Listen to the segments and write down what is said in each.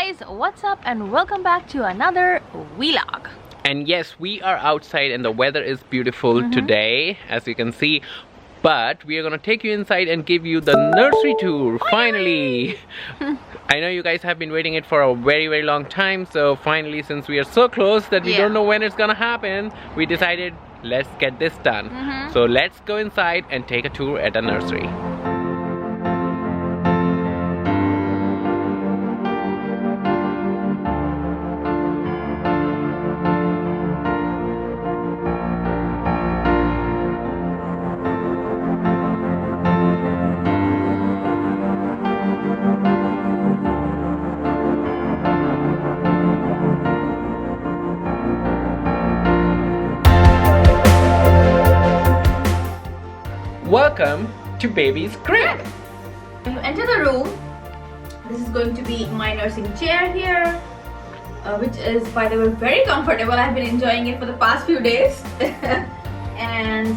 guys, what's up and welcome back to another vlog. And yes, we are outside and the weather is beautiful today, as you can see. But we are gonna take you inside and give you the nursery tour, finally! I know you guys have been waiting it for a very long time, so finally, since we are so close that we don't know when it's gonna happen, we decided let's get this done. So let's go inside and take a tour at the nursery. Welcome to baby's crib. When you enter the room, this is going to be my nursing chair here, which is, by the way, very comfortable. I've been enjoying it for the past few days. And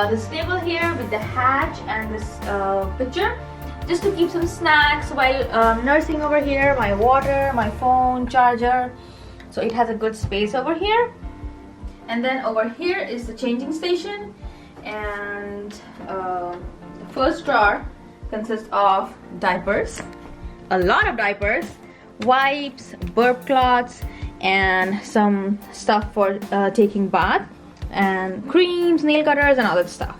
this table here with the hatch and this picture, just to keep some snacks while nursing over here. My water, my phone, charger. So it has a good space over here. And then over here is the changing station. And the first drawer consists of diapers, a lot of diapers, wipes, burp cloths, and some stuff for taking bath, and creams, nail cutters, and all that stuff.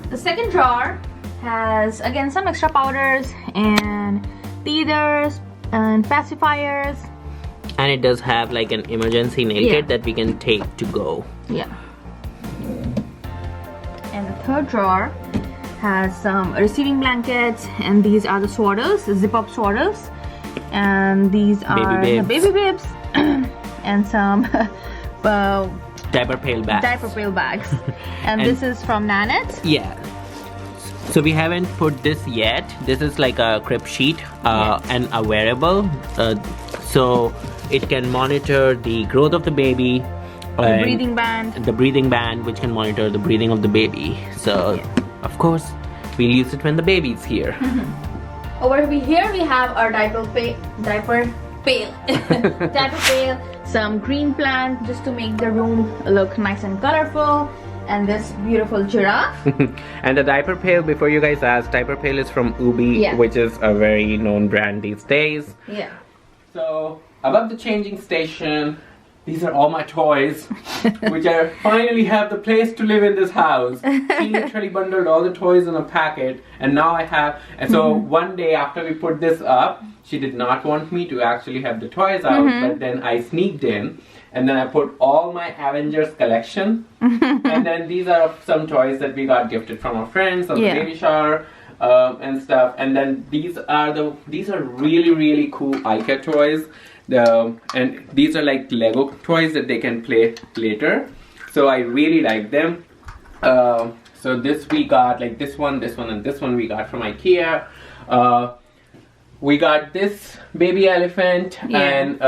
The second drawer has again some extra powders and teethers and pacifiers. And it does have like an emergency nail kit that we can take to go. Yeah. And the third drawer has some receiving blankets, and these are the swaddles, zip up swaddles, and these are the baby bibs and some diaper pail bags. And this is from Nanette. Yeah. So we haven't put this yet. This is like a crib sheet and a wearable. So it can monitor the growth of the baby. The breathing band. The breathing band, which can monitor the breathing of the baby. So, of course, we'll use it when the baby's here. Over here we have our diaper pail, some green plant just to make the room look nice and colorful, and this beautiful giraffe. And the diaper pail, before you guys ask, diaper pail is from Ubi, which is a very known brand these days. Yeah. So, above the changing station, these are all my toys, which I finally have the place to live in this house. She literally bundled all the toys in a packet, and now I have. And so one day after we put this up, she did not want me to actually have the toys out, but then I sneaked in, and then I put all my Avengers collection, and then these are some toys that we got gifted from our friends on the baby shower. And stuff, and then these are really cool IKEA toys. And these are like Lego toys that they can play later, so I really like them. So this we got, like this one, and this one we got from IKEA. We got this baby elephant and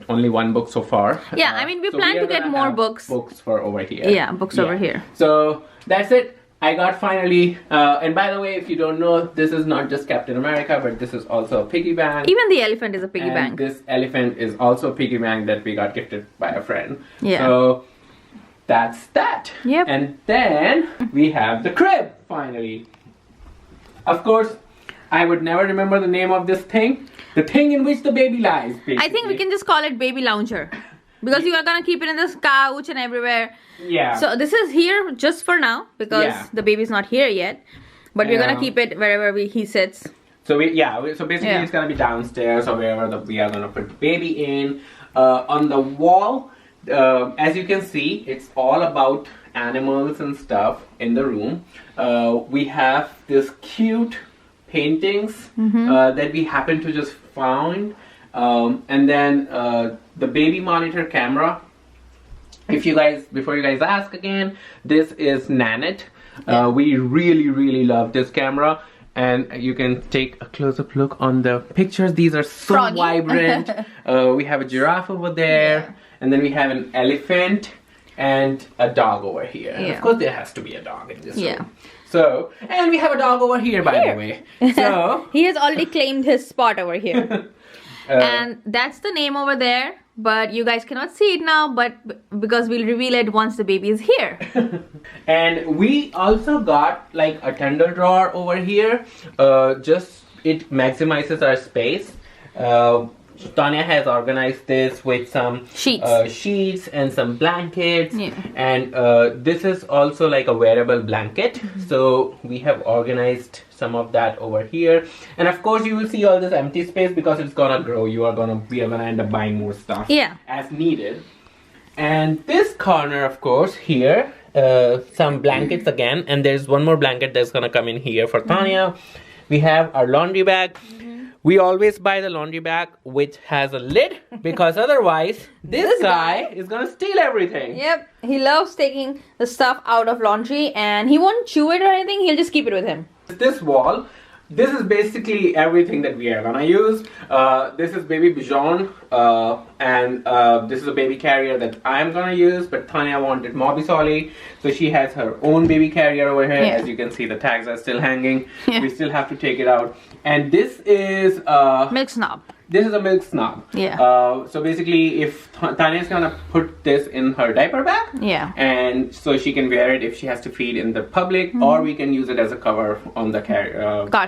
only one book so far. Yeah, I mean we plan to get more books. Books for over here. Yeah, books over here. So that's it. I got finally, and by the way, if you don't know, this is not just Captain America, but this is also a piggy bank. Even the elephant is a piggy bank. This elephant is also a piggy bank that we got gifted by a friend. Yeah. So that's that. Yep. And then we have the crib, finally. Of course, I would never remember the name of this thing. The thing in which the baby lies, basically. I think we can just call it baby lounger. Because you are gonna keep it in this couch and everywhere. Yeah. So this is here just for now because the baby's not here yet. But we're gonna keep it wherever he sits. So so basically it's gonna be downstairs or wherever we are gonna put the baby in. On the wall, as you can see, it's all about animals and stuff in the room. We have this cute paintings that we happen to just found. And then the baby monitor camera. Before you guys ask again, this is Nanette. We really love this camera, and you can take a close-up look on the pictures. These are so vibrant. We have a giraffe over there, and then we have an elephant and a dog over here. And of course there has to be a dog in this room. So, and we have a dog over here, by the way. So he has already claimed his spot over here. And that's the name over there, but you guys cannot see it now, but because we'll reveal it once the baby is here. And we also got like a tender drawer over here. Just it maximizes our space. Tanya has organized this with some sheets and some blankets, and this is also like a wearable blanket. So we have organized some of that over here, and of course you will see all this empty space because it's gonna grow. We are gonna end up buying more stuff as needed. And this corner, of course, here some blankets again, and there's one more blanket that's gonna come in here for Tanya. We have our laundry bag. We always buy the laundry bag which has a lid because otherwise this guy is gonna steal everything. Yep, he loves taking the stuff out of laundry and he won't chew it or anything, he'll just keep it with him. This wall, this is basically everything that we are gonna use. This is baby Bijon, and this is a baby carrier that I'm gonna use, but Tanya wanted Mobisoli, so she has her own baby carrier over here. As you can see, the tags are still hanging. We still have to take it out. And this is Milk Snob. This is a Milk Snob. So basically, if Tanya's gonna put this in her diaper bag, and so she can wear it if she has to feed in the public, or we can use it as a cover on the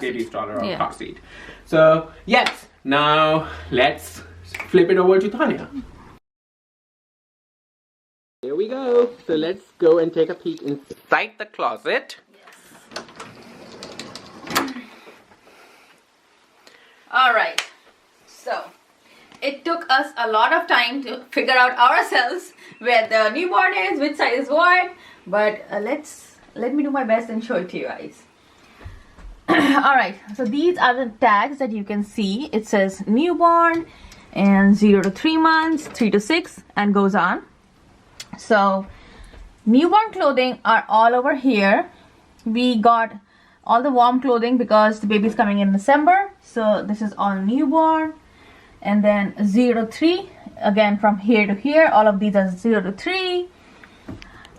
baby stroller or car seat. So yes, now let's flip it over to Tanya. Here we go. So let's go and take a peek inside the closet. Alright, so it took us a lot of time to figure out ourselves where the newborn is, which side is what, but let me do my best and show it to you guys. Alright, so these are the tags that you can see. It says newborn and 0 to 3 months, 3 to 6, and goes on. So newborn clothing are all over here. We got all the warm clothing because the baby's coming in December, so this is all newborn. And then 0 to 3, again from here to here, all of these are 0 to 3,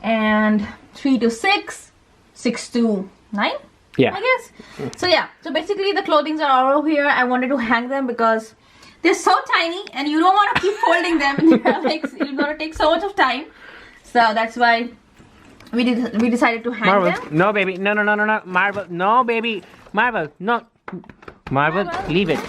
and 3 to 6, 6 to 9, I guess. So yeah, so basically the clothings are all over here. I wanted to hang them because they're so tiny and you don't want to keep folding them, and like, it's gonna take so much of time. So that's why we decided to hang them. No, baby. No. Marvel. No, baby. Marvel. No. Marvel, leave it.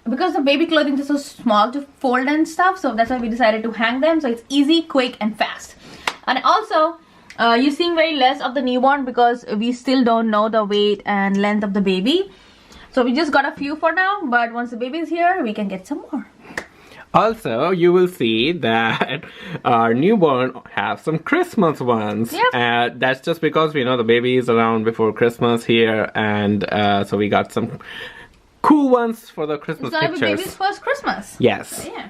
Because the baby clothing is so small to fold and stuff, so that's why we decided to hang them. So it's easy, quick, and fast. And also, you're seeing very less of the newborn because we still don't know the weight and length of the baby. So we just got a few for now, but once the baby is here, we can get some more. Also, you will see that our newborn have some Christmas ones. That's just because we know the baby is around before Christmas here, and so we got some cool ones for the Christmas pictures. It's gonna be baby's first Christmas. Yes. So, yeah.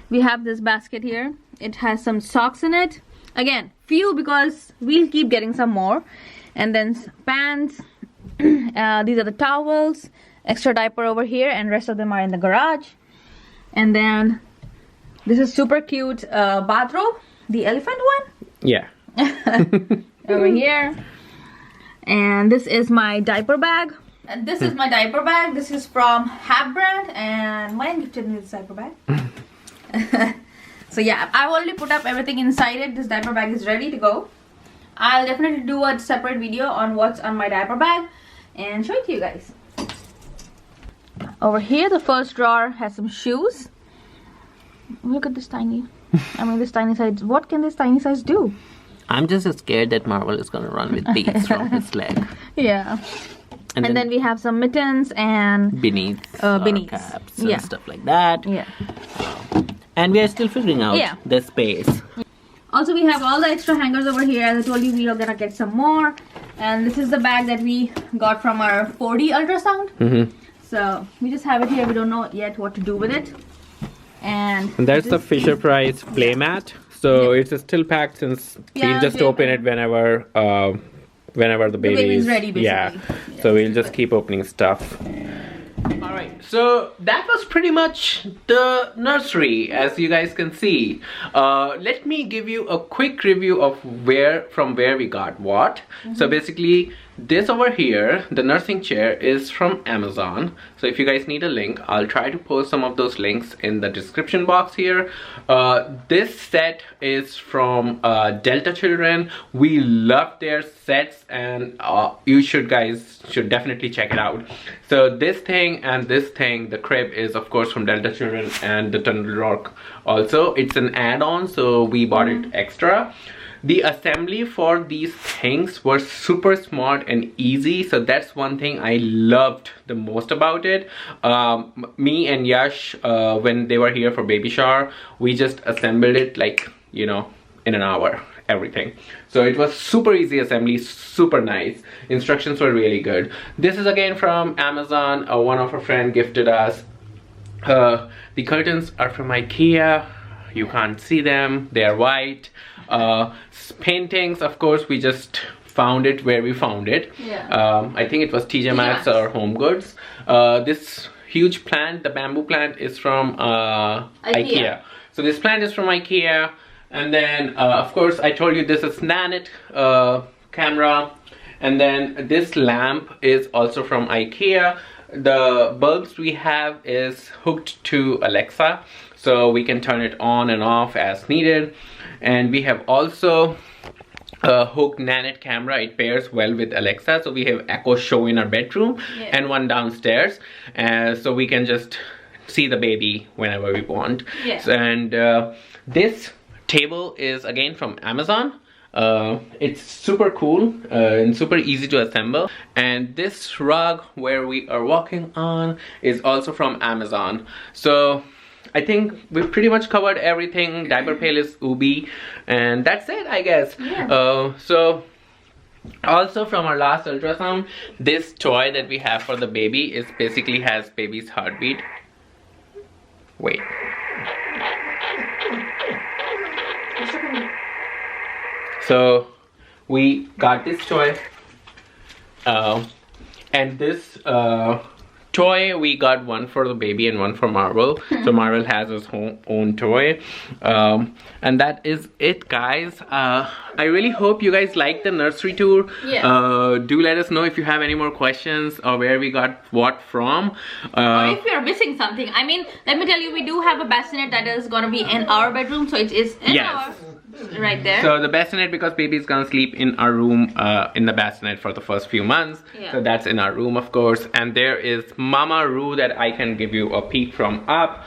We have this basket here. It has some socks in it. Again, few because we'll keep getting some more. And then pants. These are the towels. Extra diaper over here, and rest of them are in the garage. And then this is super cute bathrobe, the elephant one. Yeah. Over here. And this is my diaper bag. And this is my diaper bag. This is from Hab brand, and mine gifted me this diaper bag. So yeah, I've already put up everything inside it. This diaper bag is ready to go. I'll definitely do a separate video on what's on my diaper bag and show it to you guys. Over here, the first drawer has some shoes. Look at this tiny, this tiny size. What can this tiny size do? I'm just scared that Marvel is gonna run with these from his leg. Yeah. And then we have some mittens and beanies, caps and stuff like that. Yeah. And we are still figuring out the space. Also, we have all the extra hangers over here. As I told you, we are gonna get some more. And this is the bag that we got from our 4D ultrasound. So we just have it here. We don't know yet what to do with it. And that's the Fisher Price playmat. So it's still packed since we'll just open it whenever the baby is ready, basically. So we'll just keep opening stuff. Alright, so that was pretty much the nursery, as you guys can see. Let me give you a quick review of from where we got what. So basically, this over here, the nursing chair, is from Amazon. So if you guys need a link, I'll try to post some of those links in the description box here. This set is from Delta Children. We love their sets, and you guys should definitely check it out. So this thing and this thing, the crib, is of course from Delta Children, and the Tunnel Rock also. It's an add-on, so we bought it extra. The assembly for these things was super smart and easy, so that's one thing I loved the most about it. Me and Yash, when they were here for baby shower, we just assembled it like, you know, in an hour, everything. So it was super easy assembly, super nice. Instructions were really good. This is again from Amazon. One of our friends gifted us. The curtains are from IKEA. You can't see them, they are white. Paintings, of course, we just found it where we found it. I think it was TJ Maxx or Home Goods. This huge plant, the bamboo plant, is from IKEA. So this plant is from IKEA. And then of course I told you this is Nanit camera. And then this lamp is also from IKEA. The bulbs we have is hooked to Alexa, so we can turn it on and off as needed. And we have also a hooked Nanit camera. It pairs well with Alexa, so we have Echo Show in our bedroom and one downstairs, so we can just see the baby whenever we want. And this table is again from Amazon. It's super cool and super easy to assemble. And this rug where we are walking on is also from Amazon. So I think we've pretty much covered everything. Diaper pail is Ubi, and that's it, I guess. So also from our last ultrasound, this toy that we have for the baby is basically has baby's heartbeat. Wait. So we got this toy, and this toy, we got one for the baby and one for Marvel. So Marvel has his own toy, and that is it, guys. I really hope you guys like the nursery tour. Do let us know if you have any more questions or where we got what from, or if you're missing something. I mean, let me tell you, we do have a bassinet that is gonna be in our bedroom, so it is in our right there. So the bassinet, because baby is gonna sleep in our room, in the bassinet for the first few months. So that's in our room, of course. And there is Mama Roo that I can give you a peek from up.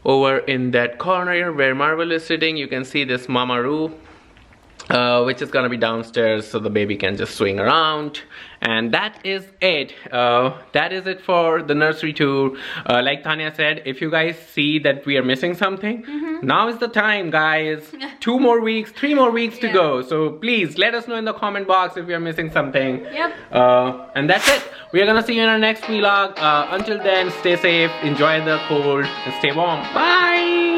Over in that corner where Marvel is sitting, you can see this Mama Roo, which is gonna be downstairs, so the baby can just swing around. And that is it. That is it for the nursery tour. Like Tanya said, if you guys see that we are missing something, now is the time, guys. 2 more weeks, 3 more weeks to go. So please let us know in the comment box if we are missing something. And that's it. We are gonna see you in our next vlog. Until then, stay safe, enjoy the cold, and stay warm. Bye.